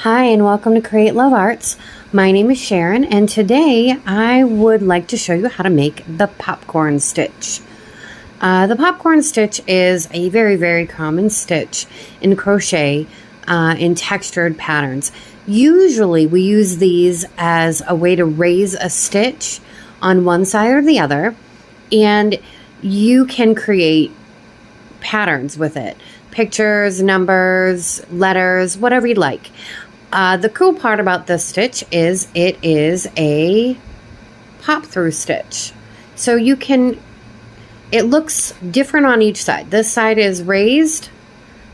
Hi and welcome to Create Love Arts. My name is Sharon and today I would like to show you how to make the popcorn stitch. The popcorn stitch is a very common stitch in crochet in textured patterns. Usually we use these as a way to raise a stitch on one side or the other, and you can create patterns with it. Pictures, numbers, letters, whatever you like. The cool part about this stitch is it is a pop through stitch. So it looks different on each side. This side is raised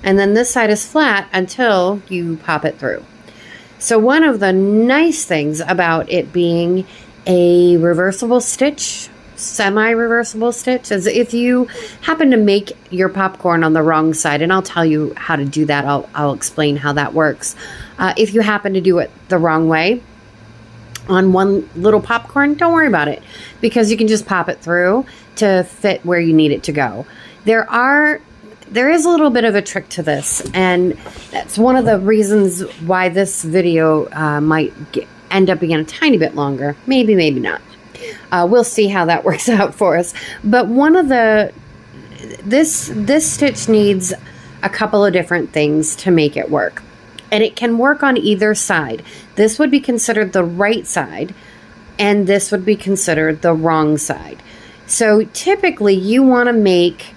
and then this side is flat until you pop it through. So one of the nice things about it being a reversible stitch, semi-reversible stitch, is if you happen to make your popcorn on the wrong side, and I'll tell you how to do that. I'll explain how that works. If you happen to do it the wrong way on one little popcorn, don't worry about it, because you can just pop it through to fit where you need it to go. There is a little bit of a trick to this, and that's one of the reasons why this video might end up being a tiny bit longer. Maybe not. We'll see how that works out for us. But this stitch needs a couple of different things to make it work. And it can work on either side. This would be considered the right side, and this would be considered the wrong side. So typically you want to make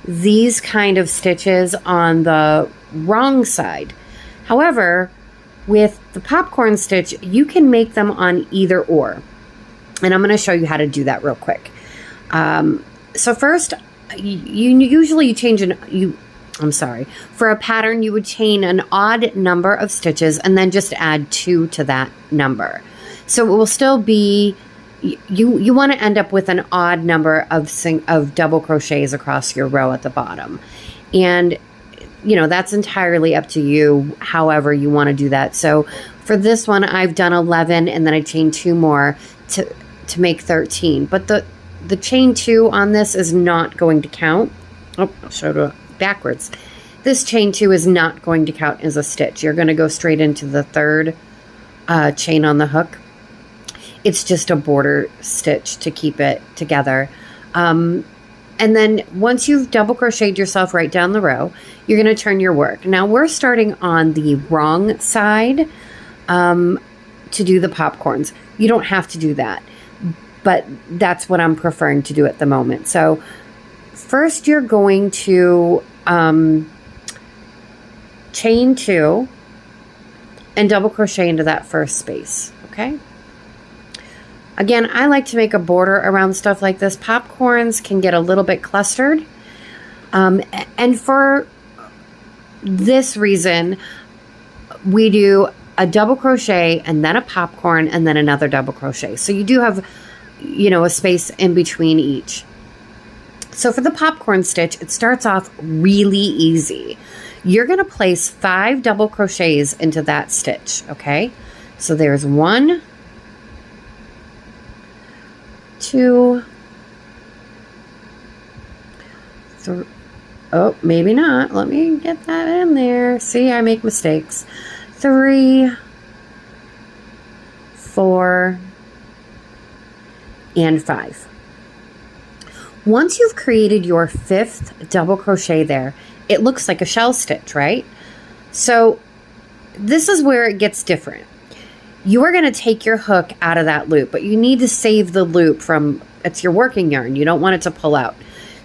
these kind of stitches on the wrong side. However, with the popcorn stitch, you can make them on either or. And I'm going to show you how to do that real quick. So first, for a pattern, you would chain an odd number of stitches and then just add 2 to that number. So it will still be, you want to end up with an odd number of double crochets across your row at the bottom. And, that's entirely up to you, however you want to do that. So for this one, I've done 11 and then I chained 2 more to make 13. But the chain 2 on this is not going to count. Oh, I'll show it backwards. This chain 2 is not going to count as a stitch. You're going to go straight into the third chain on the hook. It's just a border stitch to keep it together. And then once you've double crocheted yourself right down the row, you're going to turn your work. Now we're starting on the wrong side to do the popcorns. You don't have to do that, but that's what I'm preferring to do at the moment. So first you're going to chain 2 and double crochet into that first space, okay? Again, I like to make a border around stuff like this. Popcorns can get a little bit clustered. And for this reason, we do a double crochet and then a popcorn and then another double crochet. So you do have, a space in between each. So for the popcorn stitch, it starts off really easy. You're going to place 5 double crochets into that stitch, okay? So there's 1, 2, 3. Oh, maybe not. Let me get that in there. See, I make mistakes. 3, 4, and 5. Once you've created your 5th double crochet there, it looks like a shell stitch, right? So this is where it gets different. You are going to take your hook out of that loop, but you need to save the loop it's your working yarn. You don't want it to pull out.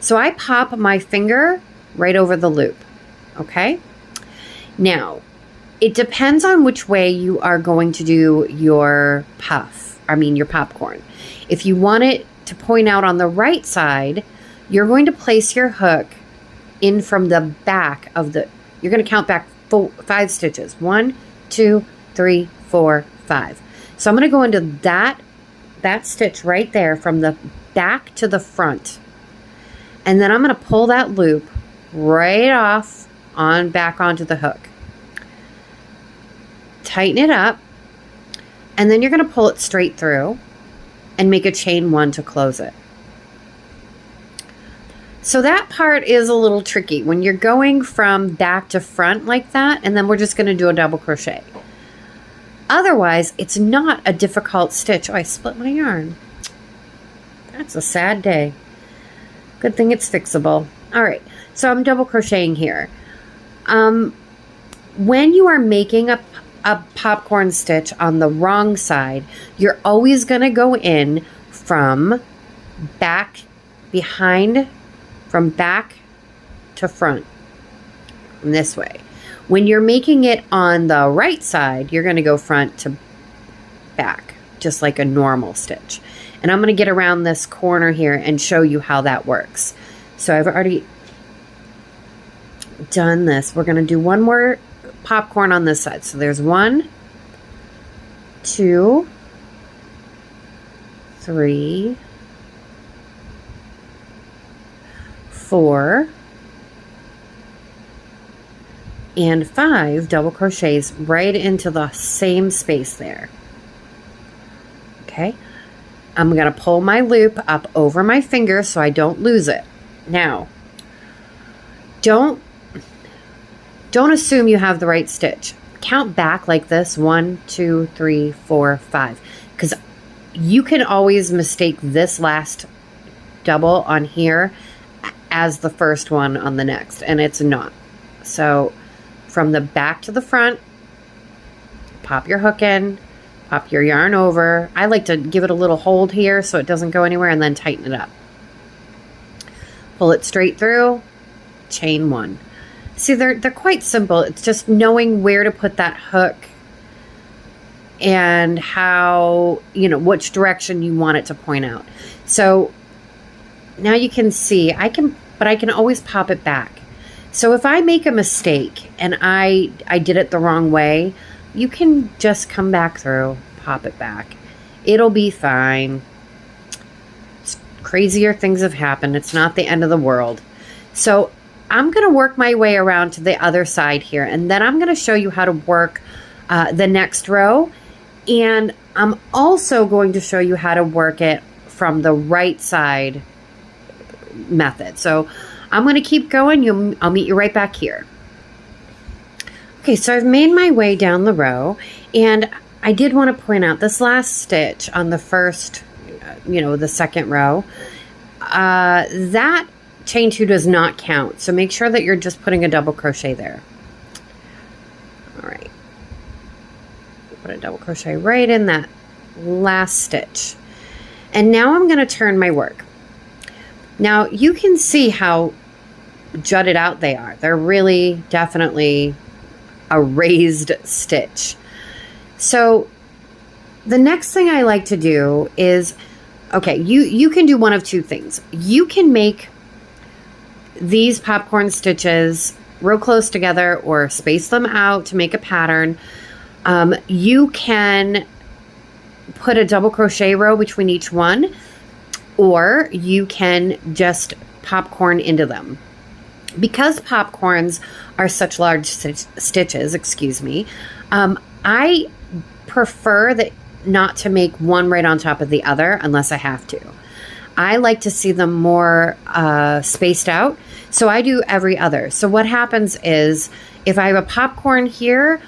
So I pop my finger right over the loop, okay? Now, it depends on which way you are going to do your your popcorn. If you want it to point out on the right side, you're going to place your hook in from the back of you're going to count back 5 stitches. 1, 2, 3, 4, 5. So I'm going to go into that stitch right there from the back to the front. And then I'm going to pull that loop right off back onto the hook. Tighten it up. And then you're going to pull it straight through and make a chain 1 to close it. So that part is a little tricky when you're going from back to front like that, and then we're just going to do a double crochet. Otherwise, it's not a difficult stitch. Oh, I split my yarn. That's a sad day. Good thing it's fixable. All right, so I'm double crocheting here. When you are making a popcorn stitch on the wrong side, you're always going to go in from back to front, this way. When you're making it on the right side, you're going to go front to back, just like a normal stitch. And I'm going to get around this corner here and show you how that works. So I've already done this. We're going to do one more popcorn on this side. So there's 1, 2, 3, 4, and 5 double crochets right into the same space there. Okay, I'm going to pull my loop up over my finger so I don't lose it. Now, don't assume you have the right stitch. Count back like this, 1, 2, 3, 4, 5, because you can always mistake this last double on here as the first one on the next, and it's not. So from the back to the front, pop your hook in, pop your yarn over. I like to give it a little hold here so it doesn't go anywhere, and then tighten it up. Pull it straight through, chain 1. See, they're quite simple. It's just knowing where to put that hook and how, which direction you want it to point out. So now you can see, but I can always pop it back. So if I make a mistake and I did it the wrong way, you can just come back through, pop it back. It'll be fine. Crazier things have happened. It's not the end of the world. So I'm going to work my way around to the other side here, and then I'm going to show you how to work the next row. And I'm also going to show you how to work it from the right side method. So I'm going to keep going. I'll meet you right back here. Okay, so I've made my way down the row, and I did want to point out this last stitch on the first, the second row, that chain 2 does not count. So make sure that you're just putting a double crochet there. All right. Put a double crochet right in that last stitch. And now I'm going to turn my work. Now you can see how jutted out they are. They're really definitely a raised stitch. So the next thing I like to do is, okay, you can do one of two things. You can make these popcorn stitches real close together or space them out to make a pattern. You can put a double crochet row between each one, or you can just popcorn into them. Because popcorns are such large stitches, I prefer that not to make one right on top of the other unless I have to. I like to see them more spaced out, so I do every other. So what happens is, if I have a popcorn here,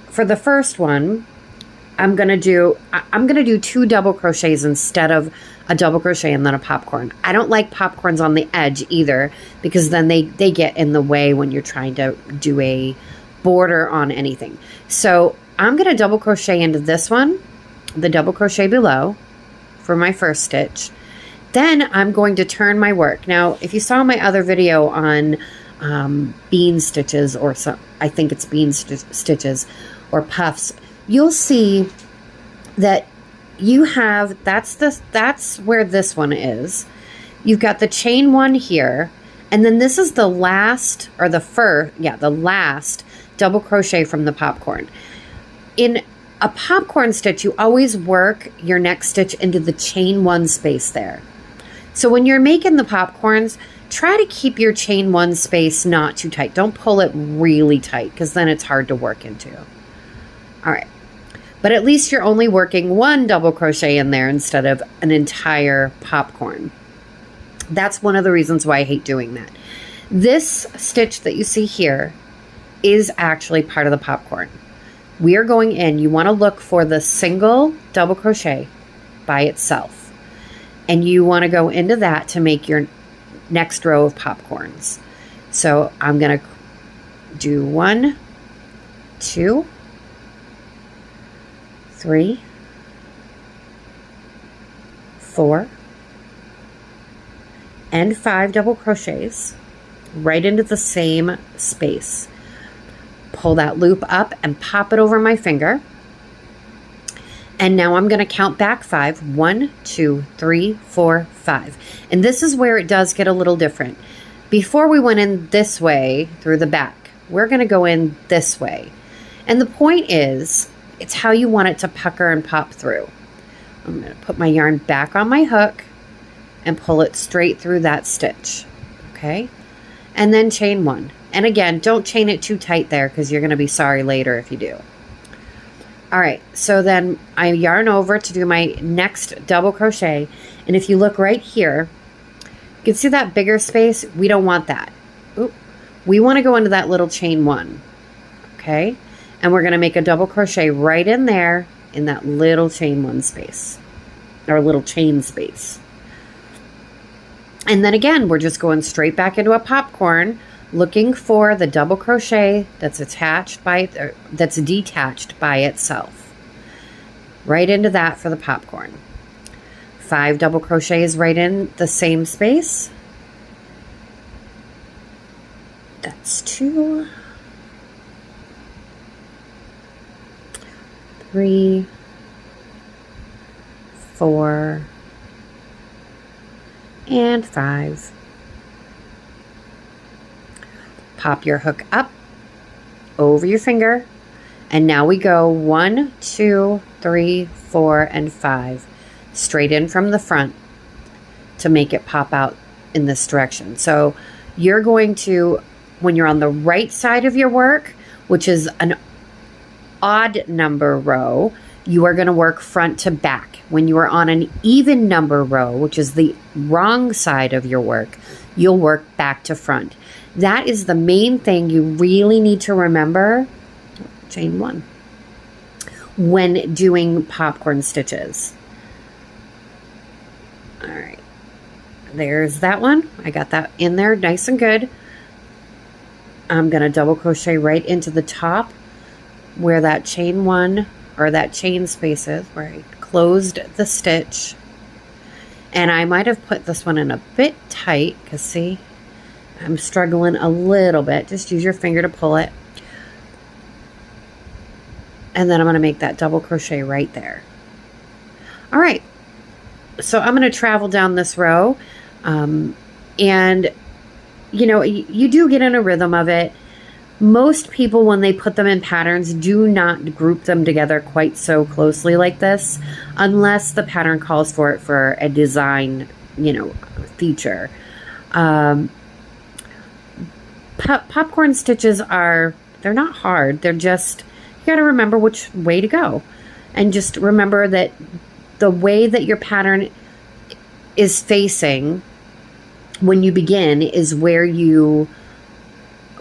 for the first one, I'm gonna do 2 double crochets instead of a double crochet and then a popcorn. I don't like popcorns on the edge either, because then they get in the way when you're trying to do a border on anything. So I'm gonna double crochet into this one, the double crochet below for my first stitch. Then I'm going to turn my work. Now, if you saw my other video on bean stitches, or I think it's bean stitches or puffs, you'll see that you have, that's where this one is. You've got the chain 1 here, and then this is the last, or the last double crochet from the popcorn. In a popcorn stitch, you always work your next stitch into the chain 1 space there. So when you're making the popcorns, try to keep your chain 1 space not too tight. Don't pull it really tight, because then it's hard to work into. All right. But at least you're only working 1 double crochet in there instead of an entire popcorn. That's one of the reasons why I hate doing that. This stitch that you see here is actually part of the popcorn. we are going in. You want to look for the single double crochet by itself. And you want to go into that to make your next row of popcorns. So I'm going to do 1, 2, 3, 4, and 5 double crochets right into the same space. Pull that loop up and pop it over my finger. And now I'm going to count back 5. 1, 2, 3, 4, 5. And this is where it does get a little different. Before we went in this way through the back, we're going to go in this way. And the point is, it's how you want it to pucker and pop through. I'm going to put my yarn back on my hook and pull it straight through that stitch. Okay? And then chain 1. And again, don't chain it too tight there because you're going to be sorry later if you do. All right, so then I yarn over to do my next double crochet. And if you look right here, you can see that bigger space. We don't want that. Oop. We want to go into that little chain 1. Okay? And we're going to make a double crochet right in there in that little chain 1 space. Or little chain space. And then again, we're just going straight back into a popcorn, looking for the double crochet that's detached by itself. Right into that for the popcorn. 5 double crochets right in the same space. That's 2, 3, 4, and 5. Pop your hook up over your finger, and now we go 1, 2, 3, 4, and 5 straight in from the front to make it pop out in this direction. So you're going to, when you're on the right side of your work, which is an odd number row, you are going to work front to back. When you are on an even number row, which is the wrong side of your work, you'll work back to front. That is the main thing you really need to remember, chain 1, when doing popcorn stitches. All right, there's that one. I got that in there nice and good. I'm going to double crochet right into the top where that chain 1 or that chain space is, where I closed the stitch. And I might have put this one in a bit tight because see, I'm struggling a little bit. Just use your finger to pull it. And then I'm going to make that double crochet right there. All right. So I'm going to travel down this row. And, you know, you do get in a rhythm of it. Most people, when they put them in patterns, do not group them together quite so closely like this, unless the pattern calls for it for a design, you know, feature. Popcorn stitches they're not hard. They're just, you got to remember which way to go. And just remember that the way that your pattern is facing when you begin is where you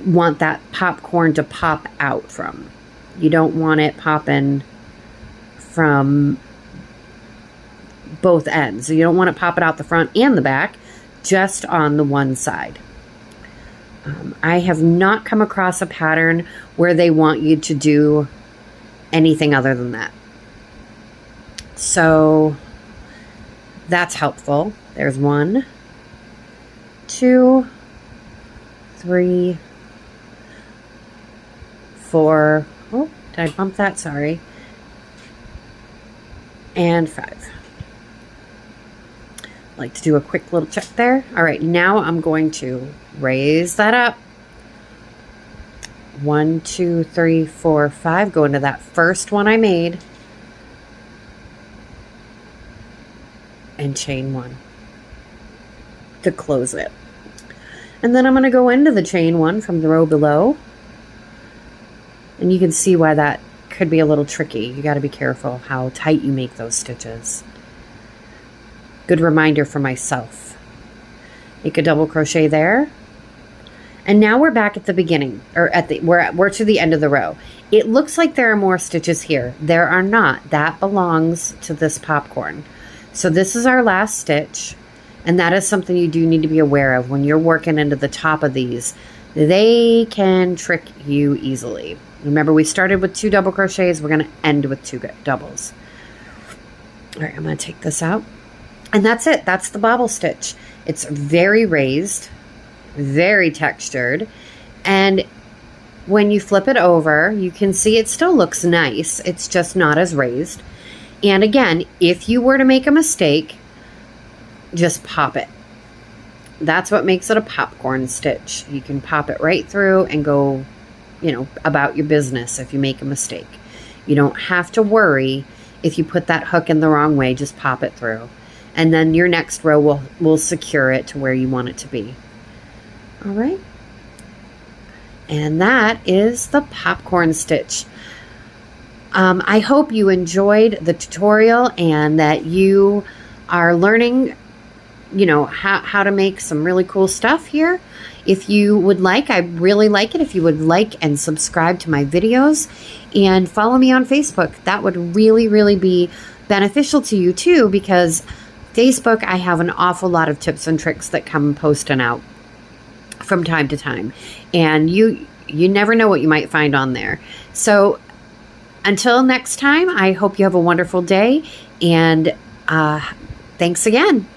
want that popcorn to pop out from. You don't want it popping from both ends. So you don't want to pop it out the front and the back, just on the one side. I have not come across a pattern where they want you to do anything other than that. So that's helpful. There's 1, 2, 3, 4. Oh, did I bump that? Sorry. And 5. Like to do a quick little check there. All right, now I'm going to raise that up. 1, 2, 3, 4, 5. Go into that first one I made. And chain 1 to close it. And then I'm going to go into the chain 1 from the row below. And you can see why that could be a little tricky. You got to be careful how tight you make those stitches. Good reminder for myself. Make a double crochet there. And now we're back at the beginning, or we're to the end of the row. It looks like there are more stitches here. There are not. That belongs to this popcorn. So this is our last stitch, and that is something you do need to be aware of when you're working into the top of these. They can trick you easily. Remember, we started with 2 double crochets. We're going to end with 2 doubles. All right, I'm going to take this out. And that's it. That's the bobble stitch. It's very raised, very textured. And when you flip it over, you can see it still looks nice. It's just not as raised. And again, if you were to make a mistake, just pop it. That's what makes it a popcorn stitch. You can pop it right through and go, about your business if you make a mistake. You don't have to worry if you put that hook in the wrong way. Just pop it through. And then your next row will secure it to where you want it to be. All right. And that is the popcorn stitch. I hope you enjoyed the tutorial and that you are learning, how to make some really cool stuff here. If you would like, I'd really like it if you would like and subscribe to my videos and follow me on Facebook. That would really, really be beneficial to you too, because Facebook, I have an awful lot of tips and tricks that come posting out from time to time. And you never know what you might find on there. So until next time, I hope you have a wonderful day, and thanks again.